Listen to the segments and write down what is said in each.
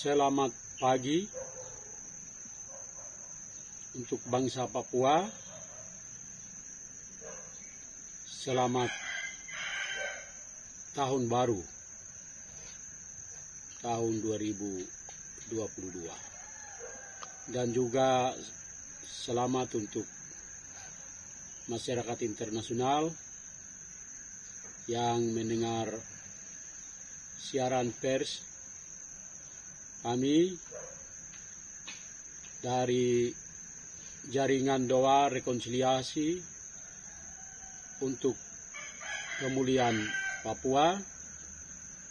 Selamat pagi untuk bangsa Papua. Selamat tahun baru, tahun 2022. Dan juga selamat untuk masyarakat internasional yang mendengar siaran pers kami dari jaringan doa rekonsiliasi untuk pemulihan Papua.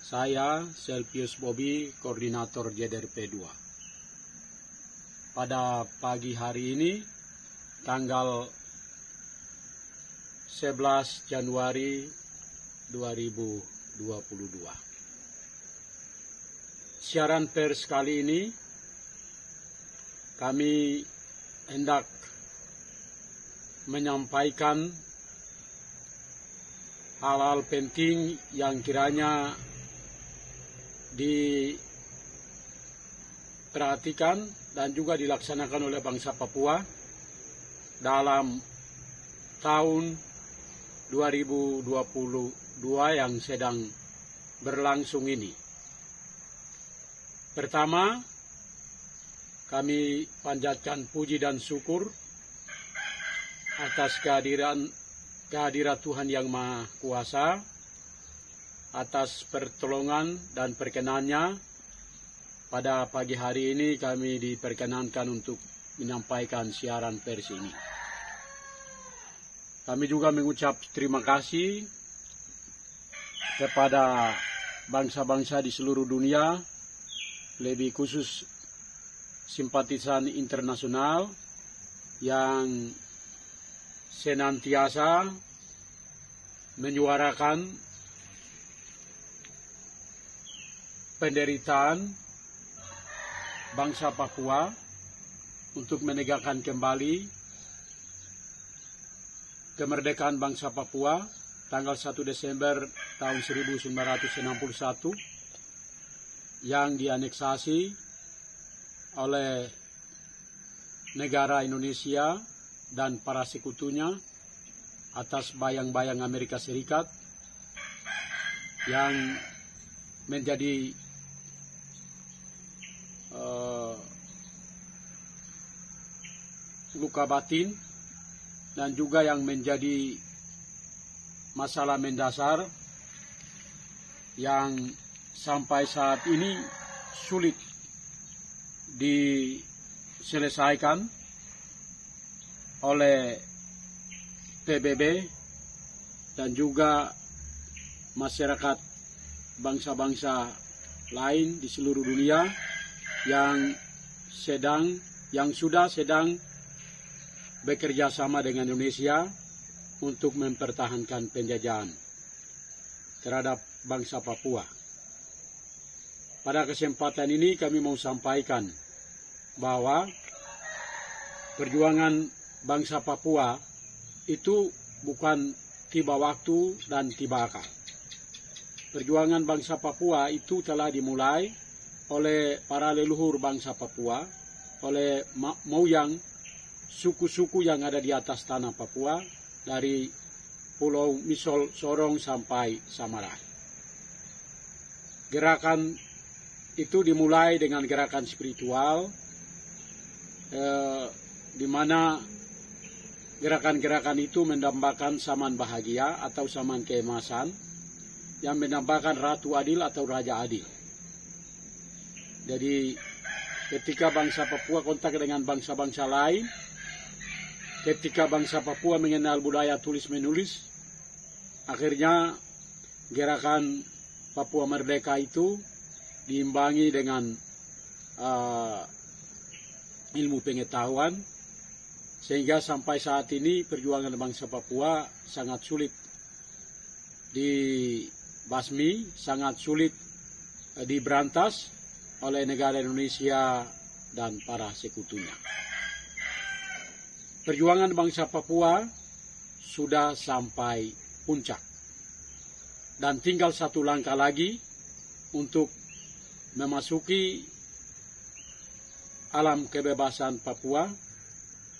Saya Selpius Bobi, koordinator JDRP 2. Pada pagi hari ini, tanggal 11 Januari 2022. Siaran pers kali ini kami hendak menyampaikan hal-hal penting yang kiranya diperhatikan dan juga dilaksanakan oleh bangsa Papua dalam tahun 2022 yang sedang berlangsung ini. Pertama, kami panjatkan puji dan syukur atas kehadiran Tuhan Yang Maha Kuasa, atas pertolongan dan perkenannya. Pada pagi hari ini kami diperkenankan untuk menyampaikan siaran pers ini. Kami juga mengucap terima kasih kepada bangsa-bangsa di seluruh dunia, lebih khusus simpatisan internasional yang senantiasa menyuarakan penderitaan bangsa Papua untuk menegakkan kembali kemerdekaan bangsa Papua tanggal 1 Desember tahun 1961 yang dianeksasi oleh negara Indonesia dan para sekutunya atas bayang-bayang Amerika Serikat yang menjadi luka batin dan juga yang menjadi masalah mendasar yang sampai saat ini sulit diselesaikan oleh PBB dan juga masyarakat bangsa-bangsa lain di seluruh dunia yang sudah sedang bekerja sama dengan Indonesia untuk mempertahankan penjajahan terhadap bangsa Papua. Pada kesempatan ini kami mau sampaikan bahwa perjuangan bangsa Papua itu bukan tiba waktu dan tiba akal. Perjuangan bangsa Papua itu telah dimulai oleh para leluhur bangsa Papua, oleh moyang suku-suku yang ada di atas tanah Papua, dari Pulau Misol, Sorong sampai Samarai. Gerakan itu dimulai dengan gerakan spiritual, di mana gerakan-gerakan itu mendambakan zaman bahagia atau zaman keemasan, yang mendambakan Ratu Adil atau Raja Adil. Jadi ketika bangsa Papua kontak dengan bangsa-bangsa lain, ketika bangsa Papua mengenal budaya tulis-menulis, akhirnya gerakan Papua Merdeka itu diimbangi dengan ilmu pengetahuan, sehingga sampai saat ini perjuangan bangsa Papua sangat sulit dibasmi, sangat sulit diberantas oleh negara Indonesia dan para sekutunya. Perjuangan bangsa Papua sudah sampai puncak dan tinggal satu langkah lagi untuk memasuki alam kebebasan Papua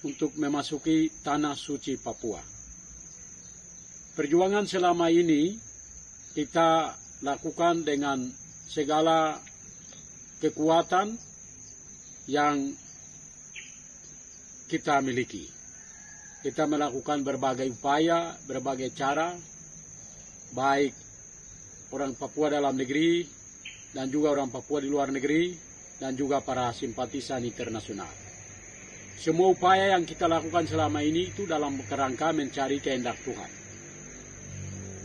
untuk memasuki tanah suci Papua. Perjuangan selama ini kita lakukan dengan segala kekuatan yang kita miliki. Kita melakukan berbagai upaya, berbagai cara, baik orang Papua dalam negeri dan juga orang Papua di luar negeri dan juga para simpatisan internasional. Semua upaya yang kita lakukan selama ini itu dalam kerangka mencari kehendak Tuhan.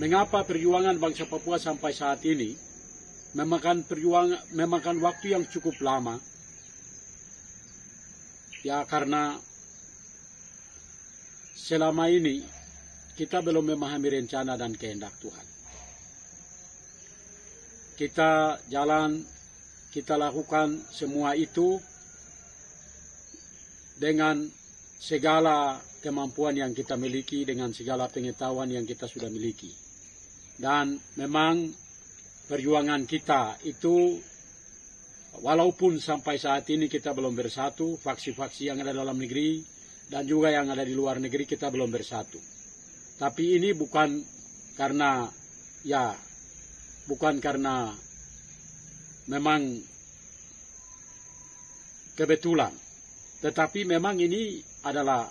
Mengapa perjuangan bangsa Papua sampai saat ini memakan waktu yang cukup lama? Ya, karena selama ini kita belum memahami rencana dan kehendak Tuhan. Kita jalan, kita lakukan semua itu dengan segala kemampuan yang kita miliki, dengan segala pengetahuan yang kita sudah miliki. Dan memang perjuangan kita itu, walaupun sampai saat ini kita belum bersatu, faksi-faksi yang ada dalam negeri dan juga yang ada di luar negeri kita belum bersatu. Tapi ini bukan karena memang kebetulan, tetapi memang ini adalah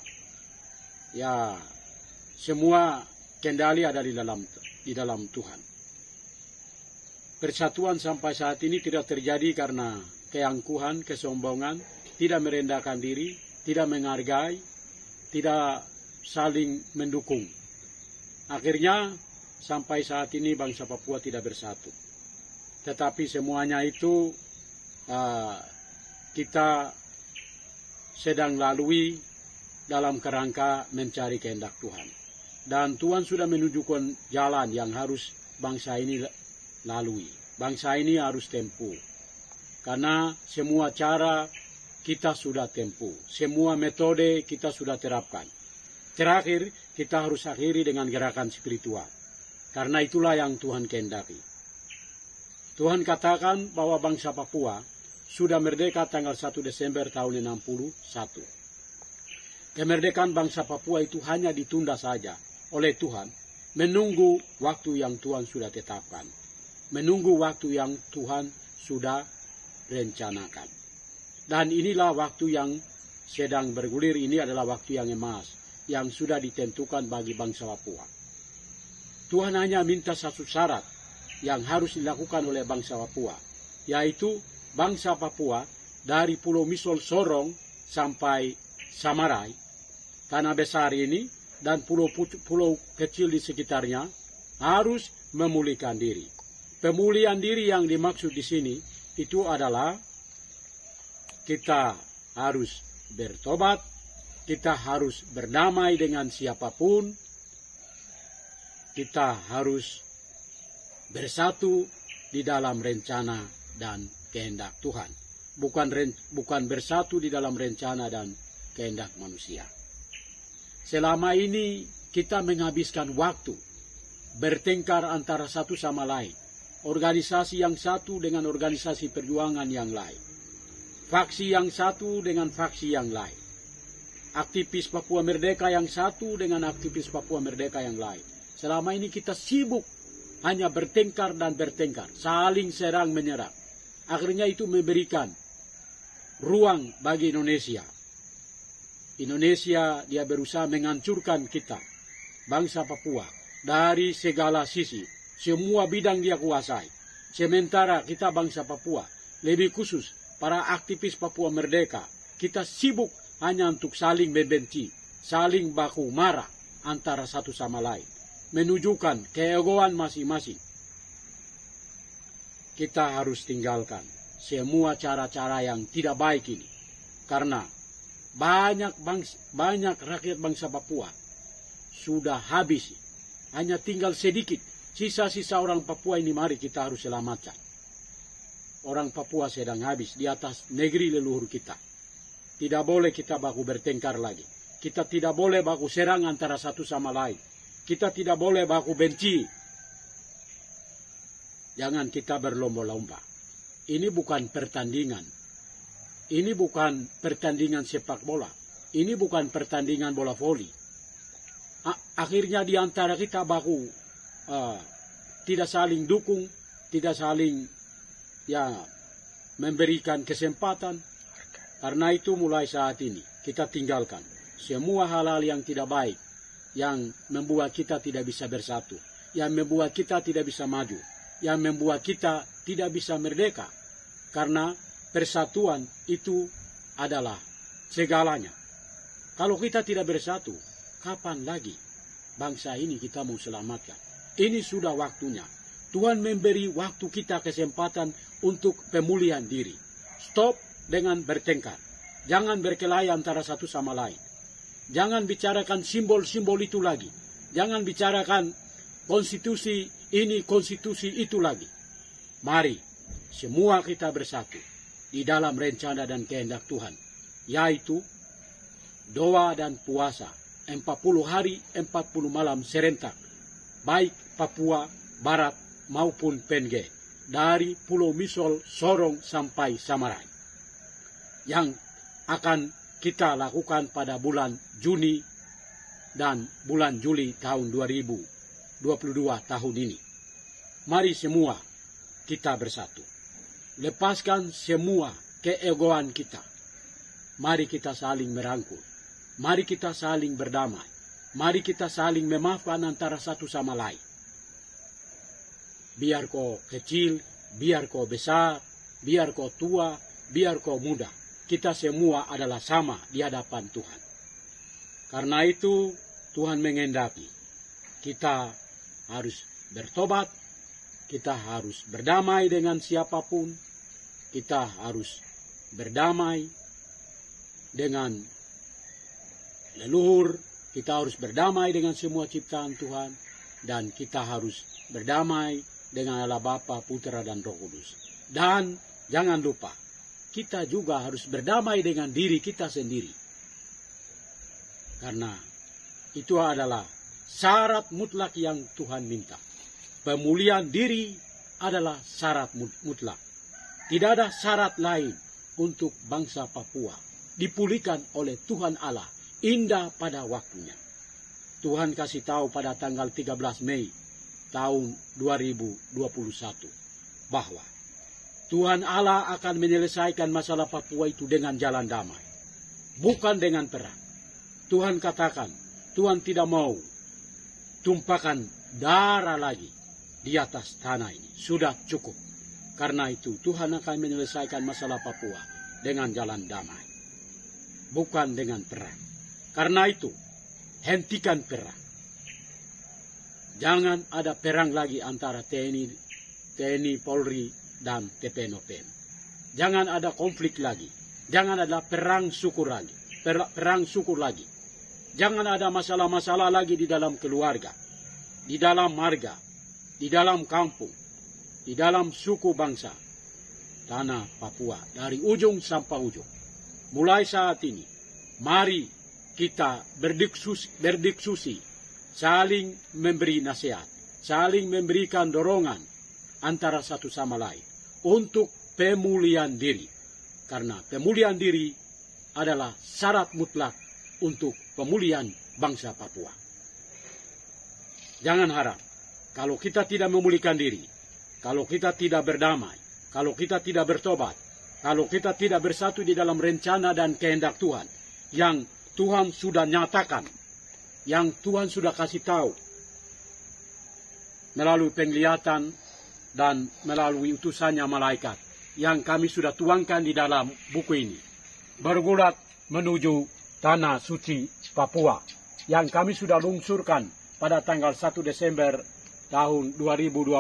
semua kendali ada di dalam Tuhan. Persatuan sampai saat ini tidak terjadi karena keangkuhan, kesombongan, tidak merendahkan diri, tidak menghargai, tidak saling mendukung. Akhirnya sampai saat ini bangsa Papua tidak bersatu. Tetapi semuanya itu kita sedang lalui dalam kerangka mencari kehendak Tuhan. Dan Tuhan sudah menunjukkan jalan yang harus bangsa ini lalui. Bangsa ini harus tempuh. Karena semua cara kita sudah tempuh. Semua metode kita sudah terapkan. Terakhir, kita harus akhiri dengan gerakan spiritual. Karena itulah yang Tuhan kehendaki. Tuhan katakan bahwa bangsa Papua sudah merdeka tanggal 1 Desember tahun 61. Kemerdekaan bangsa Papua itu hanya ditunda saja oleh Tuhan, menunggu waktu yang Tuhan sudah tetapkan. Menunggu waktu yang Tuhan sudah rencanakan. Dan inilah waktu yang sedang bergulir, ini adalah waktu yang emas, yang sudah ditentukan bagi bangsa Papua. Tuhan hanya minta satu syarat yang harus dilakukan oleh bangsa Papua, yaitu bangsa Papua dari Pulau Misol Sorong sampai Samarai, tanah besar ini, dan pulau-pulau kecil di sekitarnya, harus memulihkan diri. Pemulihan diri yang dimaksud di sini itu adalah kita harus bertobat, kita harus berdamai dengan siapapun, kita harus bersatu di dalam rencana dan kehendak Tuhan. Bukan bersatu di dalam rencana dan kehendak manusia. Selama ini kita menghabiskan waktu bertengkar antara satu sama lain. Organisasi yang satu dengan organisasi perjuangan yang lain. Faksi yang satu dengan faksi yang lain. Aktivis Papua Merdeka yang satu dengan aktivis Papua Merdeka yang lain. Selama ini kita sibuk hanya bertengkar dan bertengkar, saling serang menyerang. Akhirnya itu memberikan ruang bagi Indonesia. Indonesia dia berusaha menghancurkan kita, bangsa Papua, dari segala sisi. Semua bidang dia kuasai. Sementara kita bangsa Papua, lebih khusus para aktivis Papua Merdeka, kita sibuk hanya untuk saling membenci, saling baku marah antara satu sama lain, menunjukkan keegoan masing-masing. Kita harus tinggalkan semua cara-cara yang tidak baik ini, karena banyak rakyat bangsa Papua sudah habis, hanya tinggal sedikit. Sisa-sisa orang Papua ini mari kita harus selamatkan. Orang Papua sedang habis di atas negeri leluhur kita. Tidak boleh kita baku bertengkar lagi. Kita tidak boleh baku serang antara satu sama lain. Kita tidak boleh baku benci. Jangan kita berlomba-lomba. Ini bukan pertandingan. Ini bukan pertandingan sepak bola. Ini bukan pertandingan bola voli. Akhirnya di antara kita baku tidak saling dukung, tidak saling memberikan kesempatan. Karena itu mulai saat ini kita tinggalkan semua hal-hal yang tidak baik, yang membuat kita tidak bisa bersatu, yang membuat kita tidak bisa maju, yang membuat kita tidak bisa merdeka. Karena persatuan itu adalah segalanya. Kalau kita tidak bersatu, kapan lagi bangsa ini kita mau selamatkan? Ini sudah waktunya. Tuhan memberi waktu kita kesempatan untuk pemulihan diri. Stop dengan bertengkar. Jangan berkelahi antara satu sama lain. Jangan bicarakan simbol-simbol itu lagi. Jangan bicarakan konstitusi ini, konstitusi itu lagi. Mari semua kita bersatu di dalam rencana dan kehendak Tuhan, yaitu doa dan puasa 40 hari 40 malam serentak, baik Papua Barat maupun PNG, dari Pulau Misol, Sorong sampai Samarai, yang akan kita lakukan pada bulan Juni dan bulan Juli tahun 2022 tahun ini. Mari semua kita bersatu. Lepaskan semua keegoan kita. Mari kita saling merangkul. Mari kita saling berdamai. Mari kita saling memaafkan antara satu sama lain. Biar kau kecil, biar kau besar, biar kau tua, biar kau muda. Kita semua adalah sama di hadapan Tuhan. Karena itu Tuhan menghendaki kita harus bertobat, kita harus berdamai dengan siapapun, kita harus berdamai dengan leluhur, kita harus berdamai dengan semua ciptaan Tuhan, dan kita harus berdamai dengan Allah Bapa, Putra, dan Roh Kudus. Dan jangan lupa, kita juga harus berdamai dengan diri kita sendiri. Karena itu adalah syarat mutlak yang Tuhan minta. Pemulihan diri adalah syarat mutlak. Tidak ada syarat lain untuk bangsa Papua dipulihkan oleh Tuhan Allah indah pada waktunya. Tuhan kasih tahu pada tanggal 13 Mei tahun 2021 bahwa Tuhan Allah akan menyelesaikan masalah Papua itu dengan jalan damai, bukan dengan perang. Tuhan katakan, Tuhan tidak mau tumpahkan darah lagi di atas tanah ini. Sudah cukup. Karena itu Tuhan akan menyelesaikan masalah Papua dengan jalan damai, bukan dengan perang. Karena itu hentikan perang. Jangan ada perang lagi antara TNI, Polri, dan TPNOP. Jangan ada konflik lagi. Jangan ada perang suku lagi. Jangan ada masalah-masalah lagi di dalam keluarga, di dalam marga, di dalam kampung, di dalam suku bangsa tanah Papua dari ujung sampai ujung. Mulai saat ini, mari kita berdiskusi, saling memberi nasihat, saling memberikan dorongan antara satu sama lain untuk pemulihan diri. Karena pemulihan diri adalah syarat mutlak untuk pemulihan bangsa Papua. Jangan harap kalau kita tidak memulihkan diri, kalau kita tidak berdamai, kalau kita tidak bertobat, kalau kita tidak bersatu di dalam rencana dan kehendak Tuhan yang Tuhan sudah nyatakan, yang Tuhan sudah kasih tahu melalui penglihatan dan melalui utusannya malaikat yang kami sudah tuangkan di dalam buku ini, bergulat menuju tanah suci Papua yang kami sudah lungsurkan pada tanggal 1 Desember tahun 2020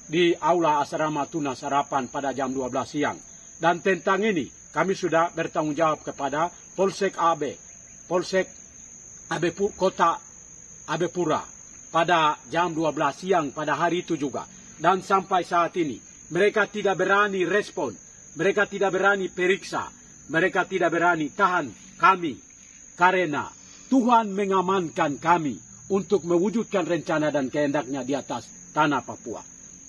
di Aula Asrama Tunas Harapan pada jam 12 siang. Dan tentang ini kami sudah bertanggung jawab kepada Polsek Kota Abepura pada jam 12 siang pada hari itu juga. Dan sampai saat ini mereka tidak berani respon, mereka tidak berani periksa, mereka tidak berani tahan kami. Karena Tuhan mengamankan kami untuk mewujudkan rencana dan kehendaknya di atas tanah Papua.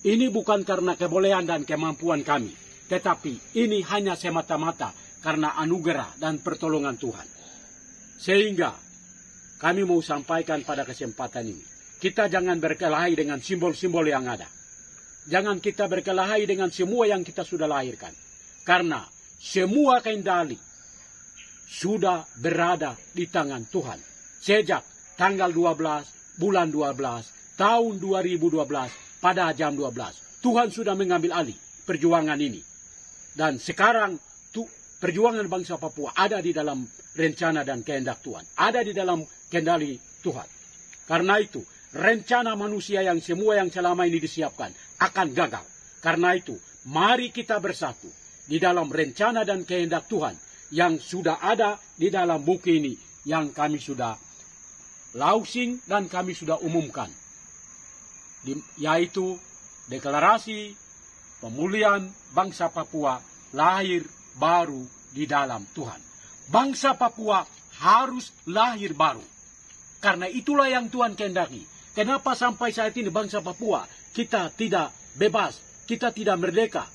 Ini bukan karena kebolehan dan kemampuan kami, tetapi ini hanya semata-mata karena anugerah dan pertolongan Tuhan. Sehingga kami mau sampaikan pada kesempatan ini, kita jangan berkelahi dengan simbol-simbol yang ada. Jangan kita berkelahi dengan semua yang kita sudah lahirkan. Karena semua kendali sudah berada di tangan Tuhan. Sejak tanggal 12, bulan 12, tahun 2012, pada jam 12. Tuhan sudah mengambil alih perjuangan ini. Dan sekarang perjuangan bangsa Papua ada di dalam rencana dan kehendak Tuhan. Ada di dalam kendali Tuhan. Karena itu, rencana manusia yang semua yang selama ini disiapkan akan gagal. Karena itu, mari kita bersatu di dalam rencana dan kehendak Tuhan yang sudah ada di dalam buku ini, yang kami sudah launching dan kami sudah umumkan. Yaitu deklarasi pemulihan bangsa Papua lahir baru di dalam Tuhan. Bangsa Papua harus lahir baru. Karena itulah yang Tuhan kehendaki. Kenapa sampai saat ini bangsa Papua kita tidak bebas, kita tidak merdeka.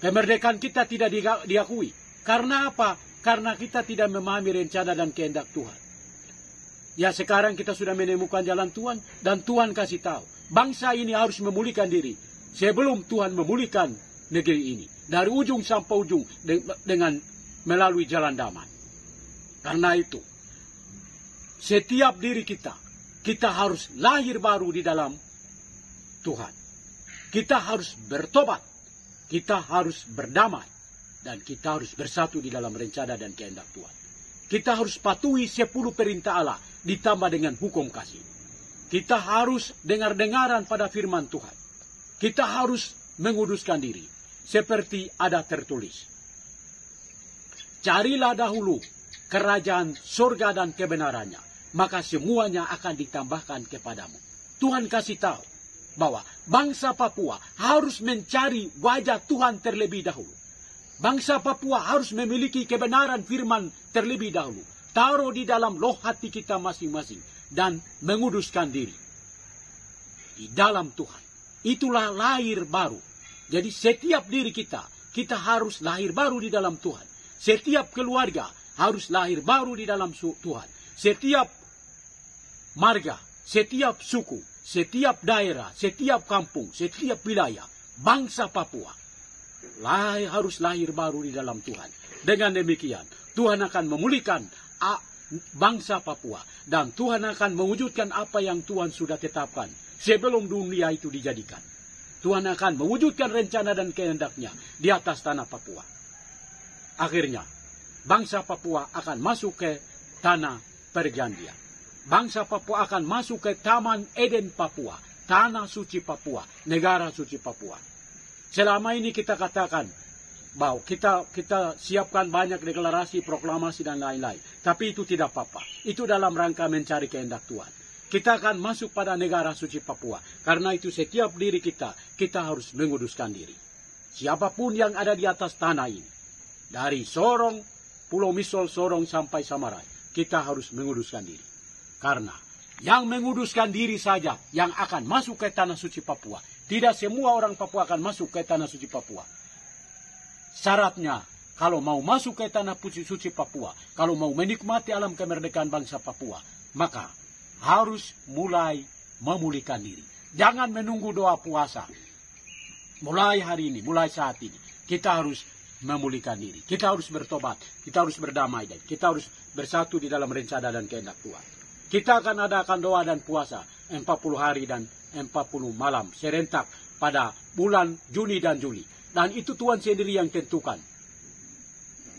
Kemerdekaan kita tidak diakui. Karena apa? Karena kita tidak memahami rencana dan kehendak Tuhan. Ya sekarang kita sudah menemukan jalan Tuhan dan Tuhan kasih tahu. Bangsa ini harus memulihkan diri sebelum Tuhan memulihkan negeri ini. Dari ujung sampai ujung dengan melalui jalan damai. Karena itu, setiap diri kita harus lahir baru di dalam Tuhan. Kita harus bertobat. Kita harus berdamai. Dan kita harus bersatu di dalam rencana dan kehendak Tuhan. Kita harus patuhi 10 perintah Allah ditambah dengan hukum kasih. Kita harus dengar-dengaran pada firman Tuhan. Kita harus menguduskan diri. Seperti ada tertulis. Carilah dahulu kerajaan surga dan kebenarannya. Maka semuanya akan ditambahkan kepadamu. Tuhan kasih tahu bahwa bangsa Papua harus mencari wajah Tuhan terlebih dahulu. Bangsa Papua harus memiliki kebenaran firman terlebih dahulu. Taruh di dalam loh hati kita masing-masing. Dan menguduskan diri. Di dalam Tuhan. Itulah lahir baru. Jadi setiap diri kita harus lahir baru di dalam Tuhan. Setiap keluarga harus lahir baru di dalam Tuhan. Setiap marga, setiap suku, setiap daerah, setiap kampung, setiap wilayah, bangsa Papua harus lahir baru di dalam Tuhan. Dengan demikian, Tuhan akan memulihkan bangsa Papua. Dan Tuhan akan mewujudkan apa yang Tuhan sudah tetapkan sebelum dunia itu dijadikan. Tuhan akan mewujudkan rencana dan kehendaknya di atas tanah Papua. Akhirnya, bangsa Papua akan masuk ke tanah perjanjian. Bangsa Papua akan masuk ke Taman Eden Papua, tanah suci Papua, negara suci Papua. Selama ini kita katakan bahwa kita siapkan banyak deklarasi, proklamasi dan lain-lain. Tapi itu tidak apa-apa. Itu dalam rangka mencari kehendak Tuhan. Kita akan masuk pada negara suci Papua. Karena itu setiap diri kita harus menguduskan diri. Siapapun yang ada di atas tanah ini. Dari Sorong, Pulau Misol, Sorong sampai Samarai. Kita harus menguduskan diri. Karena yang menguduskan diri saja yang akan masuk ke tanah suci Papua. Tidak semua orang Papua akan masuk ke tanah suci Papua. Syaratnya, kalau mau masuk ke tanah suci Papua, kalau mau menikmati alam kemerdekaan bangsa Papua, maka harus mulai memulihkan diri. Jangan menunggu doa puasa. Mulai hari ini, mulai saat ini, kita harus memulihkan diri. Kita harus bertobat, kita harus berdamai, dan kita harus bersatu di dalam rencana dan kehendak Tuhan. Kita akan adakan doa dan puasa 40 hari dan 40 malam serentak pada bulan Juni dan Juli. Dan itu Tuhan sendiri yang tentukan.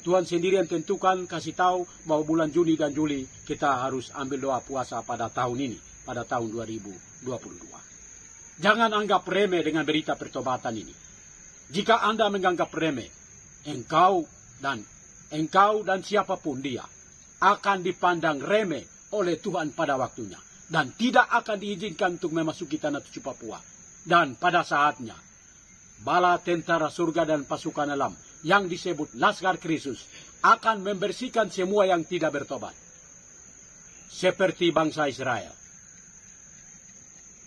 Tuhan sendiri yang tentukan, kasih tahu bahwa bulan Juni dan Juli kita harus ambil doa puasa pada tahun ini, pada tahun 2022. Jangan anggap remeh dengan berita pertobatan ini. Jika Anda menganggap remeh, engkau dan siapapun dia akan dipandang remeh oleh Tuhan pada waktunya. Dan tidak akan diizinkan untuk memasuki tanah suci Papua. Dan pada saatnya, bala tentara surga dan pasukan alam yang disebut Laskar Kristus akan membersihkan semua yang tidak bertobat. Seperti bangsa Israel.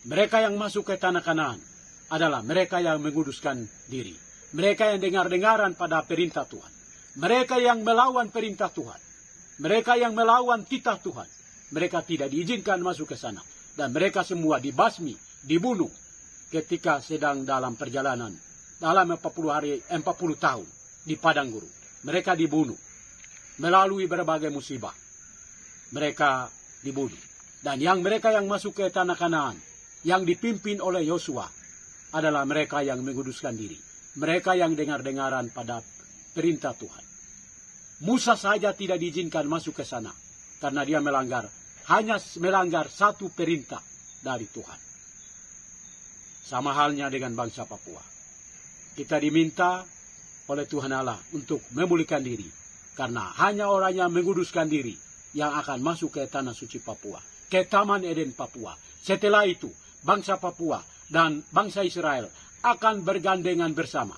Mereka yang masuk ke tanah Kanaan adalah mereka yang menguduskan diri. Mereka yang dengar-dengaran pada perintah Tuhan. mereka yang melawan perintah Tuhan, mereka yang melawan titah Tuhan, mereka tidak diizinkan masuk ke sana. Dan mereka semua dibasmi, dibunuh ketika sedang dalam perjalanan dalam 40 tahun di padang gurun. Mereka dibunuh melalui berbagai musibah. Mereka dibunuh. Dan mereka yang masuk ke tanah Kanaan, yang dipimpin oleh Yosua, adalah mereka yang menguduskan diri. Mereka yang dengar-dengaran pada perintah Tuhan. Musa saja tidak diizinkan masuk ke sana, karena dia hanya melanggar satu perintah dari Tuhan. Sama halnya dengan bangsa Papua. Kita diminta oleh Tuhan Allah untuk memulihkan diri, karena hanya orang yang menguduskan diri yang akan masuk ke tanah suci Papua, ke Taman Eden Papua. Setelah itu, bangsa Papua dan bangsa Israel akan bergandengan bersama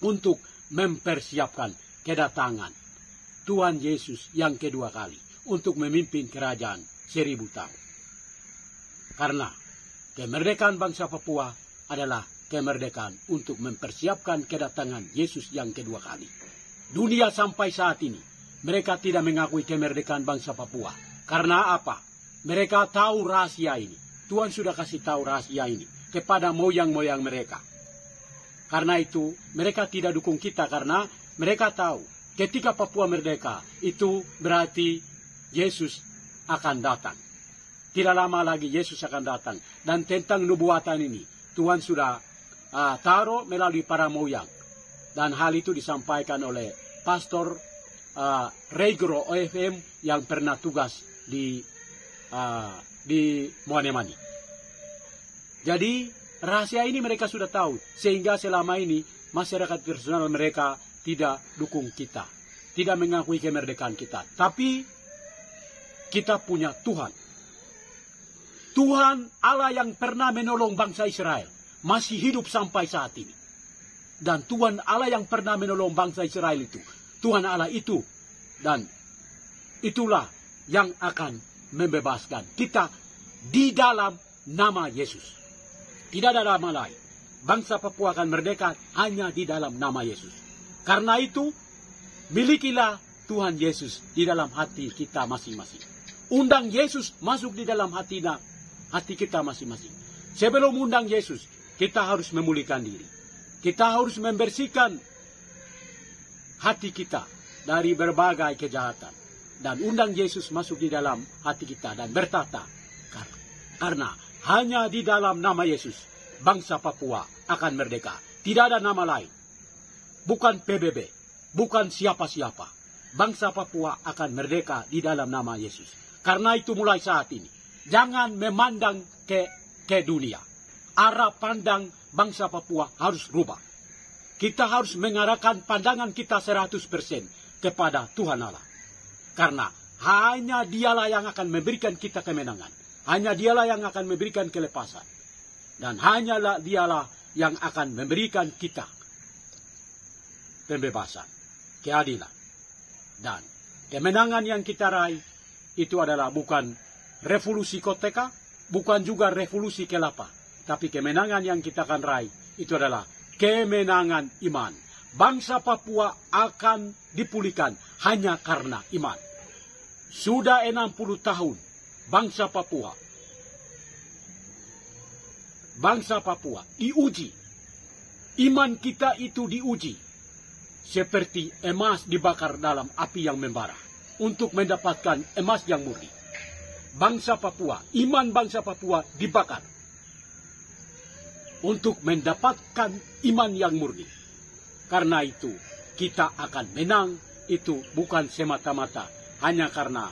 untuk mempersiapkan kedatangan Tuhan Yesus yang kedua kali untuk memimpin kerajaan 1000 tahun. Karena kemerdekaan bangsa Papua adalah kemerdekaan untuk mempersiapkan kedatangan Yesus yang kedua kali. Dunia sampai saat ini, mereka tidak mengakui kemerdekaan bangsa Papua. Karena apa? Mereka tahu rahasia ini. Tuhan sudah kasih tahu rahasia ini kepada moyang-moyang mereka. Karena itu, mereka tidak dukung kita karena mereka tahu ketika Papua merdeka, itu berarti Yesus akan datang. Tidak lama lagi Yesus akan datang. Dan tentang nubuatan ini, Tuhan sudah taruh melalui para moyang. Dan hal itu disampaikan oleh Pastor Regro OFM yang pernah tugas di Moanemani. Jadi rahasia ini mereka sudah tahu, sehingga selama ini masyarakat personal mereka tidak dukung kita, tidak mengakui kemerdekaan kita. Tapi kita punya Tuhan. Tuhan Allah yang pernah menolong bangsa Israel masih hidup sampai saat ini. Dan Tuhan Allah yang pernah menolong bangsa Israel itu, Tuhan Allah itu, dan itulah yang akan membebaskan kita di dalam nama Yesus. Tidak ada nama lain. Bangsa Papua akan merdeka hanya di dalam nama Yesus. Karena itu, milikilah Tuhan Yesus di dalam hati kita masing-masing. Undang Yesus masuk di dalam hati kita masing-masing. Sebelum undang Yesus, kita harus memulihkan diri. Kita harus membersihkan hati kita dari berbagai kejahatan. Dan undang Yesus masuk di dalam hati kita dan bertata. Karena hanya di dalam nama Yesus, bangsa Papua akan merdeka. Tidak ada nama lain. Bukan PBB, bukan siapa-siapa. Bangsa Papua akan merdeka di dalam nama Yesus. Karena itu mulai saat ini, jangan memandang ke dunia. Arah pandang bangsa Papua harus rubah. Kita harus mengarahkan pandangan kita 100% kepada Tuhan Allah. Karena hanya dialah yang akan memberikan kita kemenangan. Hanya dialah yang akan memberikan kelepasan. Dan hanyalah dialah yang akan memberikan kita pembebasan, keadilan. Dan kemenangan yang kita raih itu adalah bukan revolusi koteka, bukan juga revolusi kelapa. Tapi kemenangan yang kita akan raih itu adalah kemenangan iman. Bangsa Papua akan dipulihkan hanya karena iman. Sudah 60 tahun bangsa Papua diuji. Iman kita itu diuji. Seperti emas dibakar dalam api yang membara. Untuk mendapatkan emas yang murni. Iman bangsa Papua dibakar. Untuk mendapatkan iman yang murni. Karena itu kita akan menang. Itu bukan semata-mata hanya karena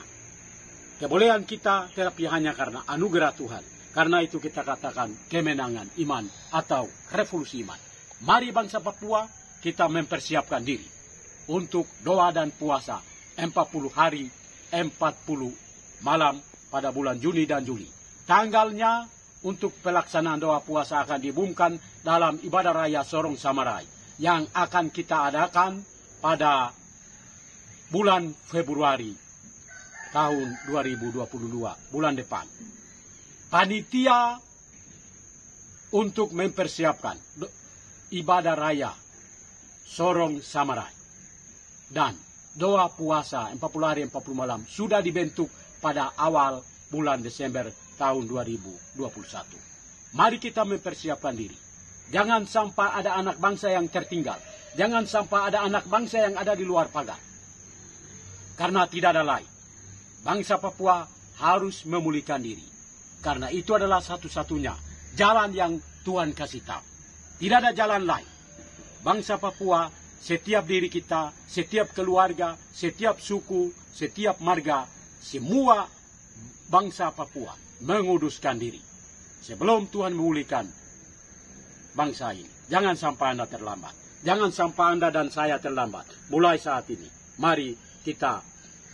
kebolehan kita, tetapi hanya karena anugerah Tuhan. Karena itu kita katakan kemenangan iman atau revolusi iman. Mari bangsa Papua kita mempersiapkan diri untuk doa dan puasa 40 hari, 40 malam pada bulan Juni dan Juli. Tanggalnya untuk pelaksanaan doa puasa akan diumumkan dalam ibadah raya Sorong Samarai yang akan kita adakan pada bulan Februari tahun 2022, bulan depan. Panitia untuk mempersiapkan ibadah raya Sorong Samarai dan doa puasa 40 hari 40 malam sudah dibentuk pada awal bulan Desember tahun 2021. Mari kita mempersiapkan diri. Jangan sampai ada anak bangsa yang tertinggal. Jangan sampai ada anak bangsa yang ada di luar pagar. Karena tidak ada lain. Bangsa Papua harus memulihkan diri. Karena itu adalah satu-satunya jalan yang Tuhan kasih tahu. Tidak ada jalan lain. Bangsa Papua, setiap diri kita, setiap keluarga, setiap suku, setiap marga, semua bangsa Papua menguduskan diri. Sebelum Tuhan memulihkan bangsa ini. Jangan sampai Anda terlambat. Jangan sampai Anda dan saya terlambat. Mulai saat ini, mari kita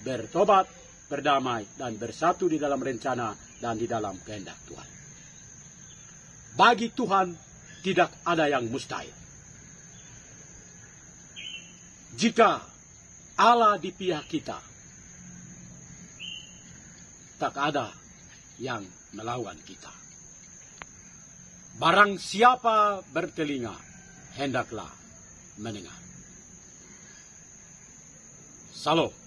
bertobat, berdamai, dan bersatu di dalam rencana dan di dalam kehendak Tuhan. Bagi Tuhan tidak ada yang mustahil. Jika Allah di pihak kita, tak ada yang melawan kita. Barang siapa bertelinga, hendaklah mendengar. Salam.